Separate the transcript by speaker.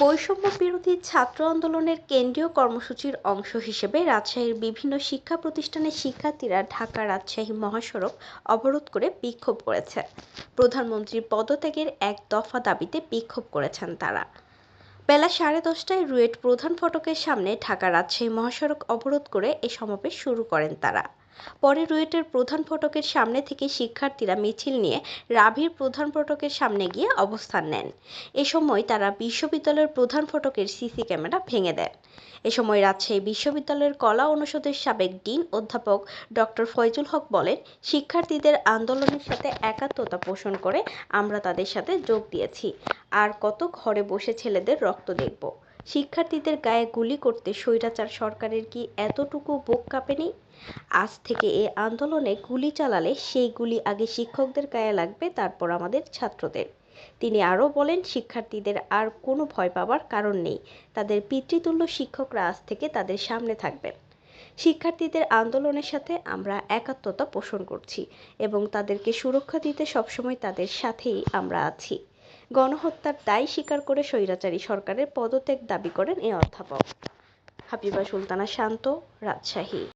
Speaker 1: বৈষম্য বিরোধী ছাত্র আন্দোলনের কেন্দ্রীয় কর্মসূচির অংশ হিসেবে রাজশাহীর বিভিন্ন শিক্ষা প্রতিষ্ঠানের শিক্ষার্থীরা ঢাকা রাজশাহী মহাসড়ক অবরোধ করে বিক্ষোভ করেছে। প্রধানমন্ত্রীর পদত্যাগের এক দফা দাবিতে বিক্ষোভ করেছেন তারা। বেলা 10:30টায় রুয়েট প্রধান ফটকের সামনে ঢাকা রাজশাহী মহাসড়ক অবরোধ করে এ সমাবেশ শুরু করেন তারা। পরে রুয়েটের প্রধান ফটকের সামনে থেকে শিক্ষার্থীরা মিছিল নিয়ে রাভির প্রধান ফটকের সামনে গিয়ে অবস্থান নেন। এ সময় তারা বিশ্ববিদ্যালয়ের প্রধান ফটকের সিসি ক্যামেরা ভেঙে দেন। এ সময় রাজশাহী বিশ্ববিদ্যালয়ের কলা অনুষদের সাবেক ডিন অধ্যাপক ডক্টর ফয়জুল হক বলেন, শিক্ষার্থীদের আন্দোলনের সাথে একাত্মতা পোষণ করে আমরা তাদের সাথে যোগ দিয়েছি। আর কত ঘরে বসে ছেলেদের রক্ত দেখব? শিক্ষার্থীদের গায়ে গুলি করতে স্বৈরাচার সরকারের কি এতটুকু বুক কাঁপেনি? আজ থেকে এ আন্দোলনে গুলি চালালে সেই গুলি আগে শিক্ষকদের গায়ে লাগবে, তারপর আমাদের ছাত্রদের। তিনি আরও বলেন, শিক্ষার্থীদের আর কোনো ভয় পাবার কারণ নেই। তাদের পিতৃতুল্য শিক্ষকরা আজ থেকে তাদের সামনে থাকবেন। শিক্ষার্থীদের আন্দোলনের সাথে আমরা একাত্মতা পোষণ করছি এবং তাদেরকে সুরক্ষা দিতে সবসময় তাদের সাথেই আমরা আছি। গণহত্যার দায় স্বীকার করে স্বৈরাচারী সরকারের পদত্যাগ দাবি করেন এ অধ্যাপক। হাবিবা সুলতানা শান্ত, রাজশাহী।